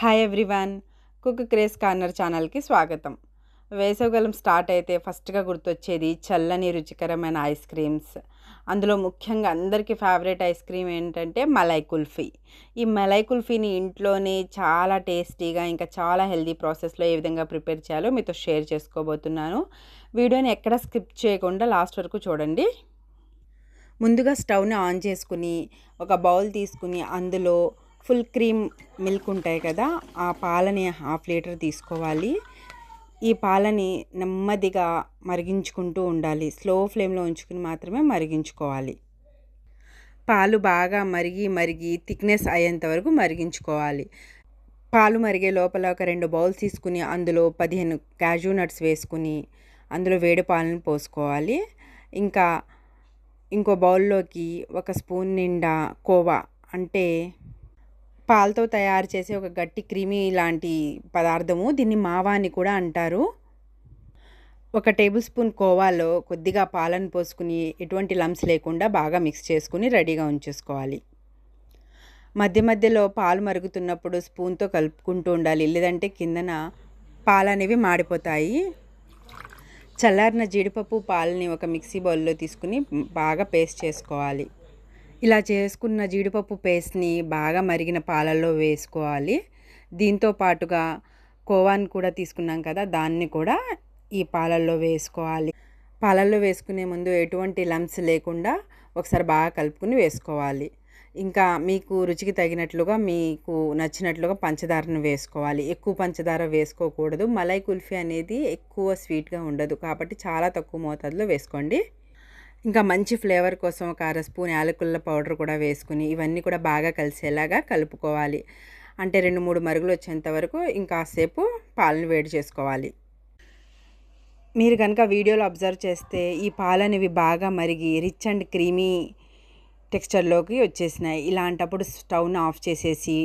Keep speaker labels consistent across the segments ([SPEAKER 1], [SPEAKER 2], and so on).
[SPEAKER 1] Hi everyone, cook craze corner ఛానల్కి స్వాగతం. వేసవికాలం స్టార్ట్ అయితే ఫస్ట్గా గుర్తొచ్చేది చల్లని రుచికరమైన ఐస్ క్రీమ్స్. అందులో ముఖ్యంగా అందరికీ ఫేవరెట్ ఐస్ క్రీమ్ ఏంటంటే మలై కుల్ఫీ. ఈ మలై కుల్ఫీని ఇంట్లోనే చాలా టేస్టీగా ఇంకా చాలా హెల్దీ ప్రాసెస్లో ఏ విధంగా ప్రిపేర్ చేయాలో మీతో షేర్ చేసుకోబోతున్నాను. వీడియోని ఎక్కడ స్కిప్ చేయకుండా లాస్ట్ వరకు చూడండి. ముందుగా స్టవ్ని ఆన్ చేసుకుని ఒక బౌల్ తీసుకుని అందులో ఫుల్ క్రీమ్ మిల్క్ ఉంటాయి కదా, ఆ పాలని 1/2 లీటర్ తీసుకోవాలి. ఈ పాలని నెమ్మదిగా మరిగించుకుంటూ ఉండాలి. స్లో ఫ్లేమ్లో ఉంచుకుని మాత్రమే మరిగించుకోవాలి. పాలు బాగా మరిగి థిక్నెస్ అయ్యేంత వరకు మరిగించుకోవాలి. పాలు మరిగే లోపల ఒక 2 బౌల్స్ తీసుకుని అందులో 15 క్యాజూ నట్స్ వేసుకుని అందులో వేడి పాలను పోసుకోవాలి. ఇంకా ఇంకో బౌల్లోకి 1 స్పూన్ నిండా కోవా, అంటే పాలతో తయారు చేసే ఒక గట్టి క్రీమీ లాంటి పదార్థము, దీన్ని మావా అని కూడా అంటారు. 1 టేబుల్ స్పూన్ కోవాలో కొద్దిగా పాలను పోసుకుని ఎటువంటి లంప్స్ లేకుండా బాగా మిక్స్ చేసుకుని రెడీగా ఉంచేసుకోవాలి. మధ్యలో పాలు మరుగుతున్నప్పుడు స్పూన్తో కలుపుకుంటూ ఉండాలి, లేదంటే కిందన పాలు అనేవి మాడిపోతాయి. చల్లారిన జీడిపప్పు పాలని ఒక మిక్సీ బౌల్లో తీసుకుని బాగా పేస్ట్ చేసుకోవాలి. ఇలా చేసుకున్న జీడిపప్పు పేస్ట్ని బాగా మరిగిన పాలల్లో వేసుకోవాలి. దీంతో పాటుగా కోవాని కూడా తీసుకున్నాం కదా, దాన్ని కూడా ఈ పాలల్లో వేసుకోవాలి. పాలల్లో వేసుకునే ముందు ఎటువంటి లంప్స్ లేకుండా ఒకసారి బాగా కలుపుకుని వేసుకోవాలి. ఇంకా మీకు రుచికి తగినట్లుగా మీకు నచ్చినట్లుగా పంచదారను వేసుకోవాలి. ఎక్కువ పంచదార వేసుకోకూడదు. మలై కుల్ఫీ అనేది ఎక్కువ స్వీట్గా ఉండదు కాబట్టి చాలా తక్కువ మోతాదులో వేసుకోండి. ఇంకా మంచి ఫ్లేవర్ కోసం ఒక 1/2 స్పూన్ యాలకుల పౌడర్ కూడా వేసుకుని ఇవన్నీ కూడా బాగా కలిసేలాగా కలుపుకోవాలి. అంటే 2-3 మరుగులు వచ్చేంత వరకు ఇంకాసేపు పాలను వేడి చేసుకోవాలి. మీరు కనుక వీడియోలో అబ్జర్వ్ చేస్తే ఈ పాలు అనేవి బాగా మరిగి రిచ్ అండ్ క్రీమీ టెక్స్చర్లోకి వచ్చేసినాయి. ఇలాంటప్పుడు స్టవ్ను ఆఫ్ చేసేసి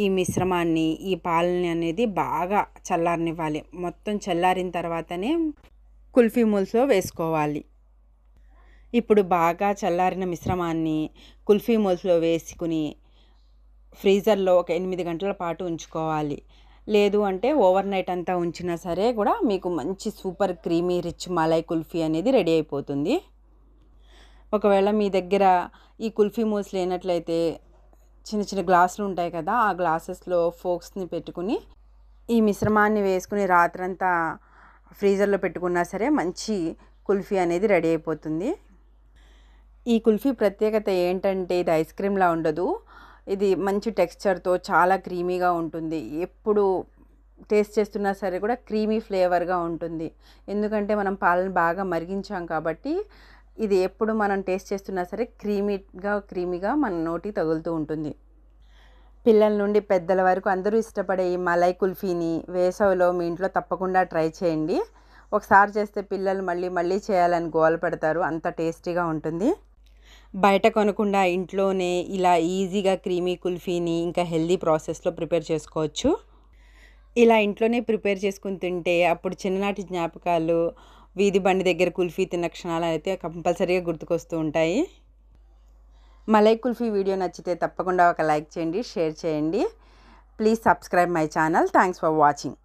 [SPEAKER 1] ఈ మిశ్రమాన్ని, ఈ పాలని అనేది బాగా చల్లారనివ్వాలి. మొత్తం చల్లారిన తర్వాతనే కుల్ఫీ మోల్స్లో వేసుకోవాలి. ఇప్పుడు బాగా చల్లారిన మిశ్రమాన్ని కుల్ఫీ మోల్స్లో వేసుకుని ఫ్రీజర్లో ఒక 8 గంటల పాటు ఉంచుకోవాలి. లేదు అంటే ఓవర్ నైట్ అంతా ఉంచినా సరే కూడా మీకు మంచి super creamy rich malai kulfi అనేది రెడీ అయిపోతుంది. ఒకవేళ మీ దగ్గర ఈ కుల్ఫీ మోల్స్ లేనట్లయితే చిన్న గ్లాసులు ఉంటాయి కదా, ఆ గ్లాసెస్లో ఫోక్స్ని పెట్టుకుని ఈ మిశ్రమాన్ని వేసుకుని రాత్రంతా ఫ్రీజర్లో పెట్టుకున్నా సరే మంచి కుల్ఫీ అనేది రెడీ అయిపోతుంది. ఈ కుల్ఫీ ప్రత్యేకత ఏంటంటే ఇది ఐస్ క్రీమ్లా ఉండదు. ఇది మంచి టెక్స్చర్తో చాలా క్రీమీగా ఉంటుంది. ఎప్పుడు టేస్ట్ చేస్తున్నా సరే కూడా క్రీమీ ఫ్లేవర్గా ఉంటుంది. ఎందుకంటే మనం పాలను బాగా మరిగించాం కాబట్టి ఇది ఎప్పుడు మనం టేస్ట్ చేస్తున్నా సరే క్రీమీగా మన నోటికి తగులుతూ ఉంటుంది. పిల్లల నుండి పెద్దల వరకు అందరూ ఇష్టపడే ఈ మలై కుల్ఫీని వేసవిలో మీ ఇంట్లో తప్పకుండా ట్రై చేయండి. ఒకసారి చేస్తే పిల్లలు మళ్ళీ చేయాలని గోల పెడతారు, అంత టేస్టీగా ఉంటుంది. బయట కొనకుండా ఇంట్లోనే ఇలా ఈజీగా క్రీమీ కుల్ఫీని ఇంకా హెల్దీ ప్రాసెస్లో ప్రిపేర్ చేసుకోవచ్చు. ఇలా ఇంట్లోనే ప్రిపేర్ చేసుకుని తింటే అప్పుడు చిన్ననాటి జ్ఞాపకాలు, వీధి బండి దగ్గర కుల్ఫీ తిన్న క్షణాలు అయితే కంపల్సరీగా గుర్తుకొస్తూ ఉంటాయి. మలై కుల్ఫీ వీడియో నచ్చితే తప్పకుండా ఒక లైక్ చేయండి, షేర్ చేయండి. Please subscribe my channel. Thanks for watching.